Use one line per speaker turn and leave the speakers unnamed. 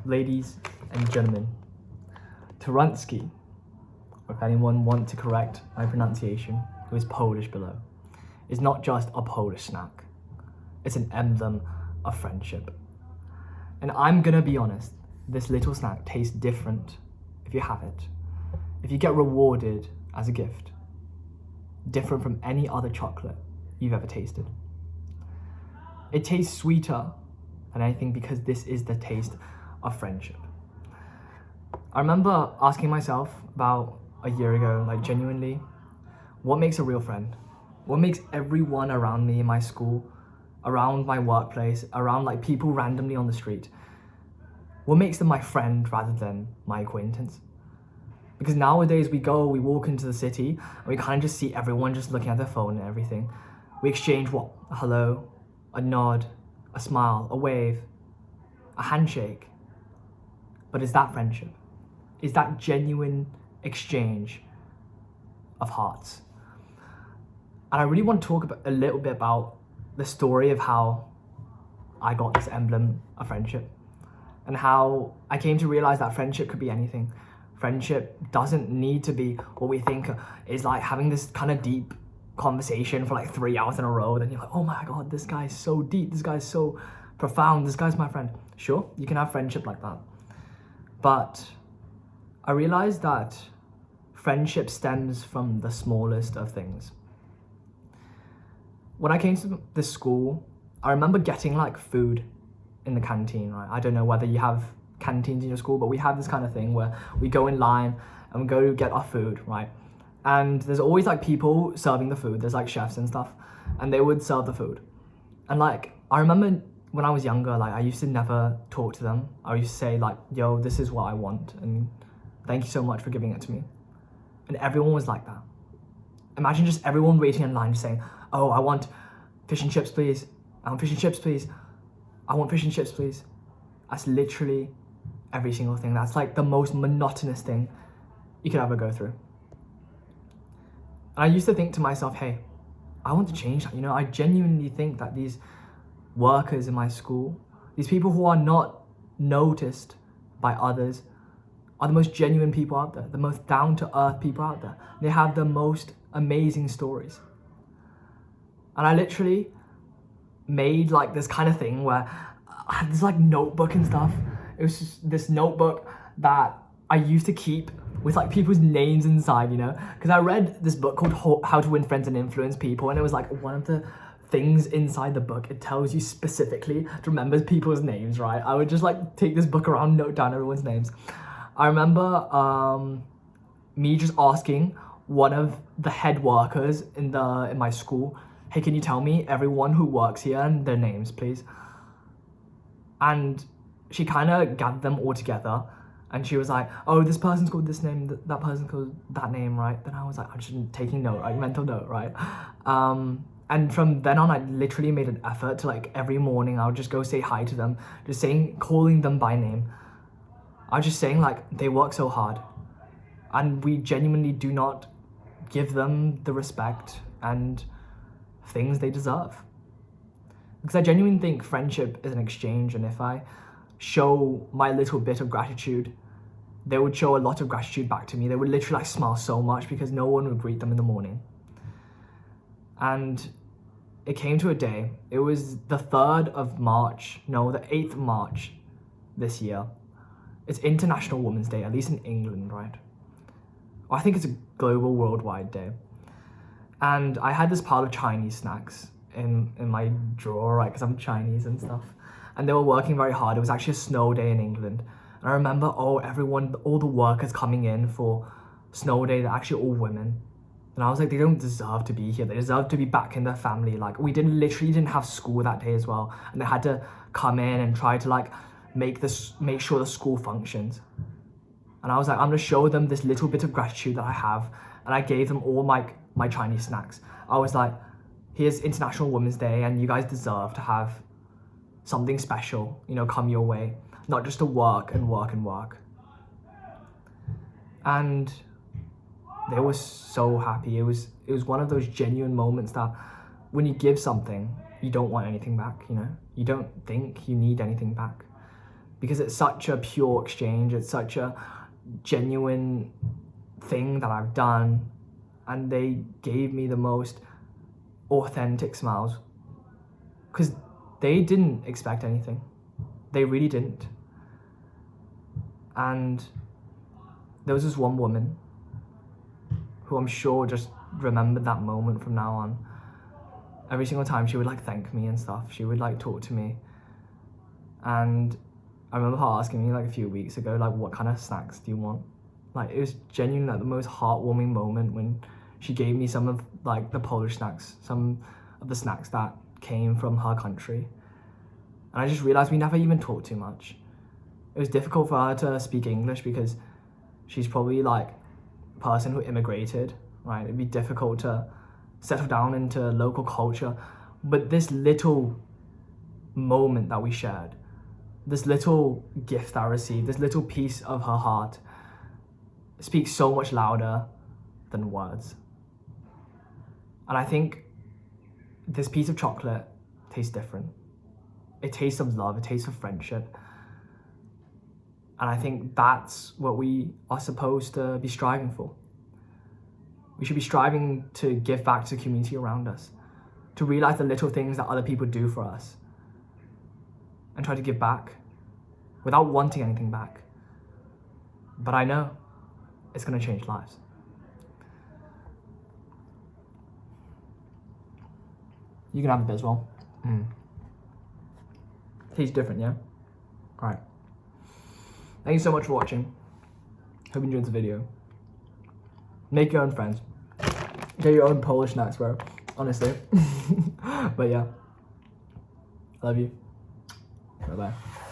ladies and gentlemen, Turansky, or if anyone wants to correct my pronunciation, who is Polish below, is not just a Polish snack. It's an emblem of friendship. And I'm gonna be honest, this little snack tastes different if you have it. If you get rewarded as a gift, different from any other chocolate you've ever tasted. It tastes sweeter than anything because this is the taste of friendship. I remember asking myself about a year ago, like genuinely, what makes a real friend? What makes everyone around me in my school, around my workplace, around like people randomly on the street? What makes them my friend rather than my acquaintance? Because nowadays we walk into the city and we kind of just see everyone just looking at their phone and everything. We exchange what? A hello, a nod, a smile, a wave, a handshake. But is that friendship? Is that genuine exchange of hearts? And I really want to talk a little bit about the story of how I got this emblem of friendship and how I came to realize that friendship could be anything. Friendship doesn't need to be what we think is like having this kind of deep conversation for like 3 hours in a row. Then you're like, oh my God, this guy's so deep. This guy's so profound. This guy's my friend. Sure, you can have friendship like that. But I realized that friendship stems from the smallest of things. When I came to this school, I remember getting like food in the canteen, right? I don't know whether you have canteens in your school, but we have this kind of thing where we go in line and we go get our food, right? And there's always like people serving the food. There's like chefs and stuff, and they would serve the food. And like, I remember when I was younger, like I used to never talk to them. I used to say like, yo, this is what I want, and thank you so much for giving it to me. And everyone was like that. Imagine just everyone waiting in line just saying, oh, I want fish and chips, please. I want fish and chips, please. I want fish and chips, please. That's literally every single thing. That's like the most monotonous thing you could ever go through. And I used to think to myself, hey, I want to change that. You know, I genuinely think that these workers in my school, these people who are not noticed by others, are the most genuine people out there, the most down-to-earth people out there. They have the most amazing stories. And I literally made like this kind of thing where I had this like notebook and stuff. It was just this notebook that I used to keep with like people's names inside, you know? Because I read this book called How to Win Friends and Influence People, and it was like one of the things inside the book, it tells you specifically to remember people's names, right? I would just like take this book around, note down everyone's names. I remember me just asking one of the head workers in my school, hey, can you tell me everyone who works here and their names, please? And she kind of gathered them all together, and she was like, oh, this person's called this name, that person's called that name, right? Then I was like, I'm just taking note, like mental note, right? And from then on, I literally made an effort to like every morning, I would just go say hi to them, just calling them by name. I was just saying like, they work so hard and we genuinely do not give them the respect and things they deserve. Because I genuinely think friendship is an exchange, and if I show my little bit of gratitude, they would show a lot of gratitude back to me. They would literally like smile so much because no one would greet them in the morning. And it came to a day, it was the 8th of March this year. It's International Women's Day, at least in England, right? Or I think it's a global, worldwide day. And I had this pile of Chinese snacks in my drawer, right? Because I'm Chinese and stuff. And they were working very hard. It was actually a snow day in England. And I remember, all the workers coming in for snow day, they're actually all women. And I was like, they don't deserve to be here. They deserve to be back in their family. Like, we literally didn't have school that day as well. And they had to come in and try to like make sure the school functions. And I was like, I'm gonna show them this little bit of gratitude that I have. And I gave them all my Chinese snacks. I was like, here's International Women's Day, and you guys deserve to have something special, you know, come your way. Not just to work and work and work. And they were so happy. It was one of those genuine moments that when you give something, you don't want anything back, you know? You don't think you need anything back. because it's such a pure exchange. It's such a genuine thing that I've done, and they gave me the most authentic smiles because they didn't expect anything. They really didn't. And there was this one woman who I'm sure just remembered that moment from now on. Every single time she would like thank me and stuff. She would like talk to me. And I remember her asking me like a few weeks ago, like, what kind of snacks do you want? Like, it was genuinely like the most heartwarming moment when she gave me some of like the Polish snacks, some of the snacks that came from her country. And I just realized we never even talked too much. It was difficult for her to speak English because she's probably like a person who immigrated, right? It'd be difficult to settle down into local culture. But this little moment that we shared, this little gift that I received, this little piece of her heart speaks so much louder than words. And I think this piece of chocolate tastes different. It tastes of love, it tastes of friendship. And I think that's what we are supposed to be striving for. We should be striving to give back to the community around us, to realize the little things that other people do for us, and try to give back without wanting anything back. But I know it's going to change lives. You can have a bit as well. Tastes different, yeah? Alright. Thank you so much for watching. Hope you enjoyed the video. Make your own friends. Get your own Polish snacks, bro. Honestly. But yeah. I love you. Bye-bye.